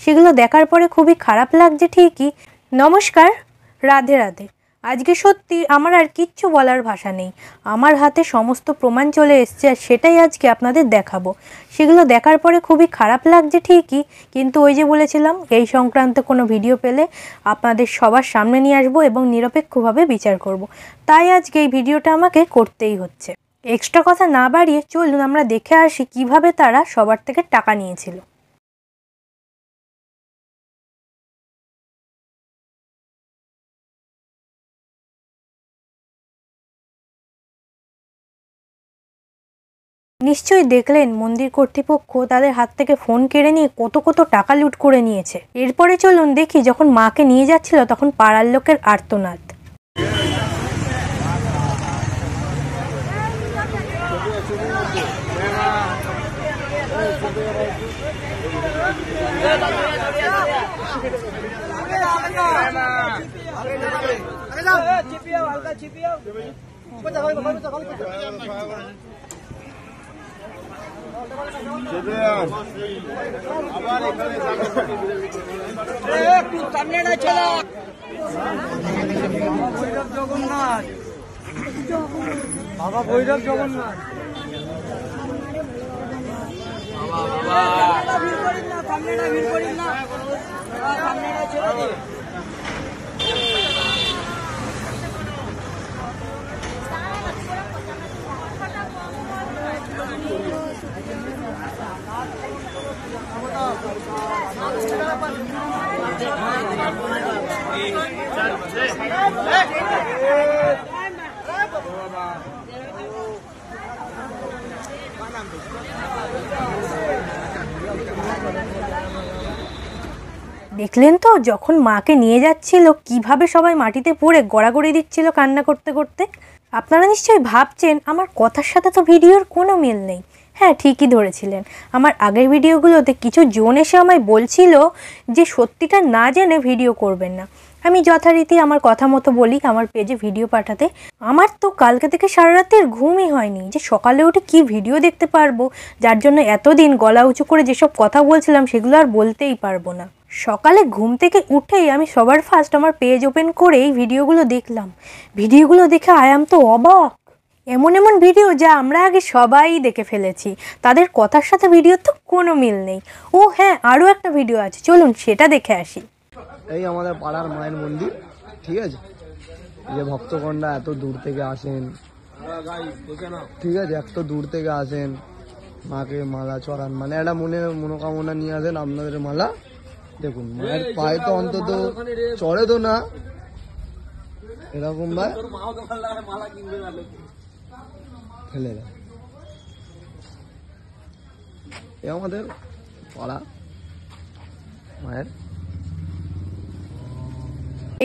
সেগুলো দেখার পরে খুবই খারাপ লাগছে ঠিকই। নমস্কার, রাধে রাধে। আজকে সত্যি আমার আর কিচ্ছু বলার ভাষা নেই। আমার হাতে সমস্ত প্রমাণ চলে এসছে আর সেটাই আজকে আপনাদের দেখাবো। সেগুলো দেখার পরে খুবই খারাপ লাগছে ঠিকই, কিন্তু ওই যে বলেছিলাম এই সংক্রান্ত কোনো ভিডিও পেলে আপনাদের সবার সামনে নিয়ে আসবো এবং নিরপেক্ষভাবে বিচার করব। তাই আজকে এই ভিডিওটা আমাকে করতেই হচ্ছে। এক্সট্রা কথা না বাড়িয়ে চলুন আমরা দেখে আসি কিভাবে তারা সবার থেকে টাকা নিয়েছিল। নিশ্চয়ই দেখলেন মন্দির কর্তৃপক্ষ তাদের হাত থেকে ফোন কেড়ে নিয়ে কত কত টাকা লুট করে নিয়েছে। এরপরে চলুন দেখি যখন মাকে নিয়ে যাচ্ছিল তখন পাড়ার লোকের আর্তনাদ। বাবা ভৈরব জগন্নাথ দেখলেন তো যখন মাকে নিয়ে যাচ্ছিল কিভাবে সবাই মাটিতে পড়ে গড়াগড়ি দিচ্ছিল কান্না করতে করতে। আপনারা নিশ্চয়ই ভাবছেন আমার কথার সাথে তো ভিডিওর কোনো মিল নেই। হ্যাঁ, ঠিকই ধরেছিলেন। আমার আগের ভিডিওগুলোতে কিছু জন এসে আমায় বলছিল যে সত্যিটা না জেনে ভিডিও করবেন না। আমি যথারীতি আমার কথা মতো বলি আমার পেজে ভিডিও পাঠাতে। আমার তো কালকে থেকে সারা রাতের ঘুমই হয়নি যে সকালে উঠে কি ভিডিও দেখতে পারবো, যার জন্য এতদিন গলা উঁচু করে যেসব কথা বলছিলাম সেগুলো আর বলতেই পারবো না। সকালে ঘুম থেকে উঠেই আমি সবার ফার্স্ট আমার পেজ ওপেন করেই ভিডিওগুলো দেখলাম। ভিডিওগুলো দেখে আয়াম তো অবাক। এমন এমন ভিডিও যা আমরা আগে সবাই দেখে ফেলেছি, তাদের কথার সাথে ভিডিওর তো কোনো মিল নেই। ও হ্যাঁ, আরও একটা ভিডিও আছে, চলুন সেটা দেখে আসি। এই আমাদের পাড়ার মায়ের মন্দির, ঠিক আছে, যে ভক্তগণরা এত দূর থেকে আসেন, ঠিক আছে, এত দূর থেকে আসেন মাকে মালা চড়ান, মানে একটা মনোকামনা নিয়ে আসেন আপনাদের মালা। দেখুন মায়ের পায়ে তো অন্তত চড়ে তো না, এরকম ভাই ফেলে দেয়। এ আমাদের পাড়া মায়ের।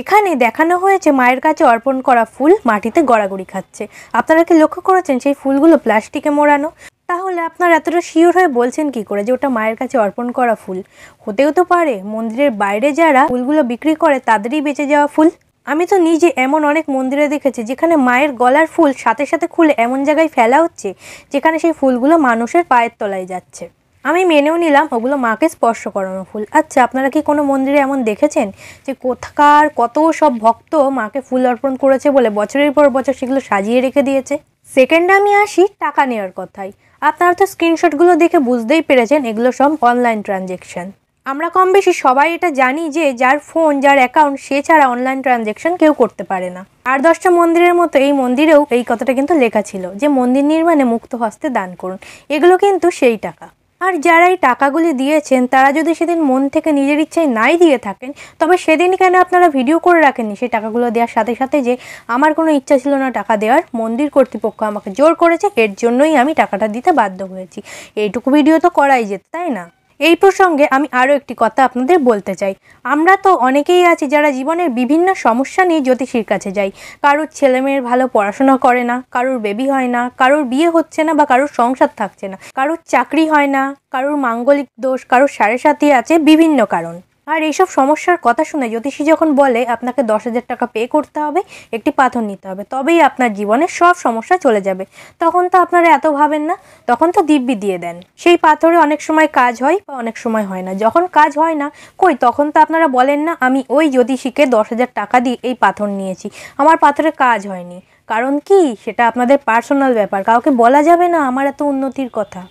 এখানে দেখানো হয়েছে মায়ের কাছে অর্পণ করা ফুল মাটিতে গড়াগড়ি খাচ্ছে। আপনারা কি লক্ষ্য করেছেন সেই ফুলগুলো প্লাস্টিকে মোড়ানো? তাহলে আপনারা এতটা শিওর হয়ে বলছেন কি করে যে ওটা মায়ের কাছে অর্পণ করা ফুল? হতেও তো পারে মন্দিরের বাইরে যারা ফুলগুলো বিক্রি করে তাদেরই বেঁচে যাওয়া ফুল। আমি তো নিজে এমন অনেক মন্দিরে দেখেছি যেখানে মায়ের গলার ফুল সাথে সাথে খুলে এমন জায়গায় ফেলা হচ্ছে যেখানে সেই ফুলগুলো মানুষের পায়ের তলায় যাচ্ছে। আমি মেনেও নিলাম ওগুলো মাকে স্পর্শ করানো ফুল। আচ্ছা, আপনারা কি কোনো মন্দিরে এমন দেখেছেন যে কোথাকার কত সব ভক্ত মাকে ফুল অর্পণ করেছে বলে বছরের পর বছর সেগুলো সাজিয়ে রেখে দিয়েছে? সেকেন্ডে আমি আসি টাকা নেওয়ার কথায়। আপনারা তো স্ক্রিনশটগুলো দেখে বুঝতেই পেরেছেন এগুলো সব অনলাইন ট্রানজ্যাকশন। আমরা কম বেশি সবাই এটা জানি যে যার ফোন যার অ্যাকাউন্ট সে ছাড়া অনলাইন ট্রানজ্যাকশন কেউ করতে পারে না। আর 10টা মন্দিরের মতো এই মন্দিরেও এই কথাটা কিন্তু লেখা ছিল যে মন্দির নির্মাণে মুক্ত হস্তে দান করুন। এগুলো কিন্তু সেই টাকা। আর যারা এই টাকাগুলি দিয়েছেন তারা যদি সেদিন মন থেকে নিজের ইচ্ছায় নাই দিয়ে থাকেন, তবে সেদিন কেন আপনারা ভিডিও করে রাখেননি সেই টাকাগুলো দেওয়ার সাথে সাথে যে আমার কোনো ইচ্ছা ছিল না টাকা দেওয়ার, মন্দির কর্তৃপক্ষ আমাকে জোর করেছে, এর জন্যই আমি টাকাটা দিতে বাধ্য হয়েছি। এইটুকু ভিডিও তো করাই যেত, তাই না? এই প্রসঙ্গে আমি আরও একটি কথা আপনাদের বলতে চাই। আমরা তো অনেকেই আছি যারা জীবনের বিভিন্ন সমস্যা নিয়ে জ্যোতিষীর কাছে যাই। কারোর ছেলেমেয়ের ভালো পড়াশোনা করে না, কারোর বেবি হয় না, কারোর বিয়ে হচ্ছে না বা কারোর সংসার থাকছে না, কারোর চাকরি হয় না, কারোর মাঙ্গলিক দোষ, কারোর সাড়ে সাথী আছে, বিভিন্ন কারণ। আর এইসব সমস্যার কথা শুনে জ্যোতিষী যখন বলে আপনাকে 10,000 টাকা পে করতে হবে, একটি পাথর নিতে হবে, তবেই আপনার জীবনের সব সমস্যা চলে যাবে, তখন তো আপনারা এত ভাবেন না, তখন তো দিব্যি দিয়ে দেন। সেই পাথরে অনেক সময় কাজ হয় বা অনেক সময় হয় না। যখন কাজ হয় না কই, তখন তো আপনারা বলেন না আমি ওই জ্যোতিষীকে 10,000 টাকা দিয়ে এই পাথর নিয়েছি, আমার পাথরে কাজ হয়নি। কারণ কি, সেটা আপনাদের পার্সোনাল ব্যাপার, কাউকে বলা যাবে না আমার এত উন্নতির কথা।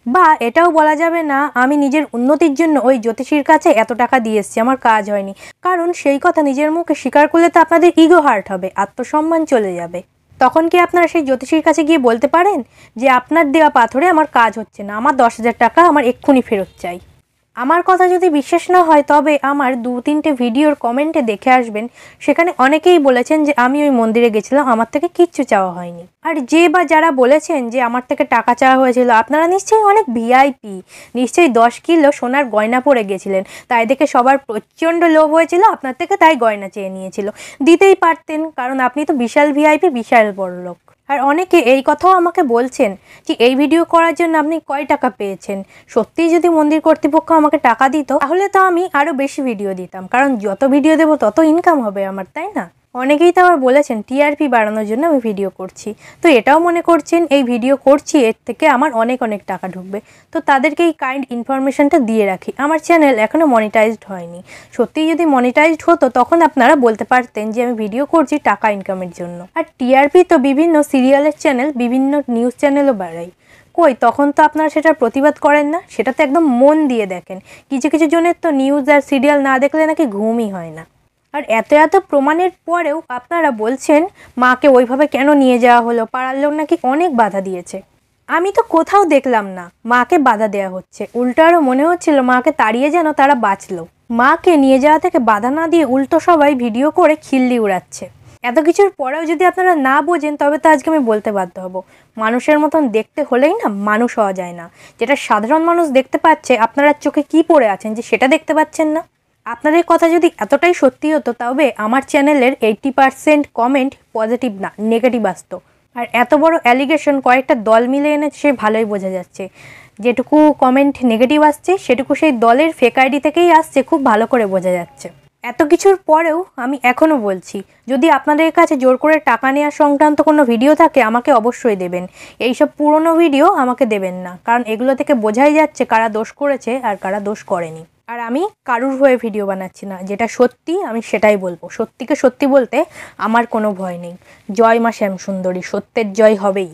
বা এটাও বলা যাবে না আমি নিজের উন্নতির জন্য ওই জ্যোতিষীর কাছে এত টাকা দিয়ে এসেছি, আমার কাজ হয়নি। কারণ সেই কথা নিজের মুখে স্বীকার করলে তো আপনাদের ইগো হার্ট হবে, আত্মসম্মান চলে যাবে। তখন কি আপনারা সেই জ্যোতিষীর কাছে গিয়ে বলতে পারেন যে আপনার দেওয়া পাথরে আমার কাজ হচ্ছে না, আমার 10,000 টাকা আমার এক্ষুনি ফেরত চাই? আমার কথা যদি বিশ্বাস না হয় তবে আমার 2-3টে ভিডিওর কমেন্টে দেখে আসবেন, সেখানে অনেকেই বলেছেন যে আমি ওই মন্দিরে গেছিলাম, আমার থেকে কিচ্ছু চাওয়া হয়নি। আর যে বা যারা বলেছেন যে আমার থেকে টাকা চাওয়া হয়েছিল, আপনারা নিশ্চয়ই অনেক ভিআইপি, নিশ্চয়ই 10 কিলো সোনার গয়না পরে গেছিলেন, তাই দেখে সবার প্রচণ্ড লোভ হয়েছিল আপনার থেকে, তাই গয়না চেয়ে নিয়েছিল। দিতেই পারতেন, কারণ আপনি তো বিশাল ভিআইপি, বিশাল বড় লোক। আর অনেকে এই কথাও আমাকে বলছেন যে এই ভিডিও করার জন্য আপনি কয় টাকা পেয়েছেন। সত্যিই যদি মন্দির কর্তৃপক্ষ আমাকে টাকা দিত তাহলে তো আমি আরও বেশি ভিডিও দিতাম, কারণ যত ভিডিও দেবো তত ইনকাম হবে আমার, তাই না? অনেকেই তো আবার বলেছেন টিআরপি বাড়ানোর জন্য আমি ভিডিও করছি, তো এটাও মনে করছেন এই ভিডিও করছি এর থেকে আমার অনেক অনেক টাকা ঢুকবে। তো তাদেরকে এই কাইন্ড ইনফরমেশনটা দিয়ে রাখি, আমার চ্যানেল এখনও মনিটাইজড হয়নি। সত্যিই যদি মনিটাইজড হতো তখন আপনারা বলতে পারতেন যে আমি ভিডিও করছি টাকা ইনকামের জন্য। আর টিআরপি তো বিভিন্ন সিরিয়ালের চ্যানেল, বিভিন্ন নিউজ চ্যানেলও বাড়ায়, কই তখন তো আপনারা সেটার প্রতিবাদ করেন না, সেটা তো একদম মন দিয়ে দেখেন। কিছু কিছু জনের তো নিউজ আর সিরিয়াল না দেখলে নাকি ঘুমই হয় না। আর এত এত প্রমাণের পরেও আপনারা বলছেন মাকে ওইভাবে কেন নিয়ে যাওয়া হলো, পাড়ার লোক নাকি অনেক বাধা দিয়েছে। আমি তো কোথাও দেখলাম না মাকে বাধা দেওয়া হচ্ছে, উল্টো আরও মনে হচ্ছিল মাকে তাড়িয়ে যেন তারা বাঁচলো। মাকে নিয়ে যাওয়া থেকে বাধা না দিয়ে উল্টো সবাই ভিডিও করে খিল্লি উড়াচ্ছে। এত কিছুর পরেও যদি আপনারা না বোঝেন তবে তো আজকে আমি বলতে বাধ্য হব, মানুষের মতন দেখতে হলেই না মানুষ হওয়া যায় না। যেটা সাধারণ মানুষ দেখতে পাচ্ছে, আপনারা চোখে কি পড়ে আছেন যে সেটা দেখতে পাচ্ছেন না? আপনাদের কথা যদি এতটাই সত্যি হতো তবে আমার চ্যানেলের 80% কমেন্ট পজিটিভ না, নেগেটিভ আসতো। আর এত বড় অ্যালিগেশন কয়েকটা দল মিলে এনেছে, সে ভালোই বোঝা যাচ্ছে। যেটুকু কমেন্ট নেগেটিভ আসছে সেটুকু সেই দলের ফেক আইডি থেকেই আসছে, খুব ভালো করে বোঝা যাচ্ছে। এত কিছুর পরেও আমি এখনও বলছি, যদি আপনাদের কাছে জোর করে টাকা নেওয়া সংক্রান্ত কোনো ভিডিও থাকে আমাকে অবশ্যই দেবেন। এইসব পুরনো ভিডিও আমাকে দেবেন না, কারণ এগুলো থেকে বোঝাই যাচ্ছে কারা দোষ করেছে আর কারা দোষ করেনি। আর আমি কারুর হয়ে ভিডিও বানাচ্ছি না, যেটা সত্যি আমি সেটাই বলবো। সত্যিকে সত্যি বলতে আমার কোনো ভয় নেই। জয় মা শ্যামসুন্দরী, সত্যের জয় হবেই।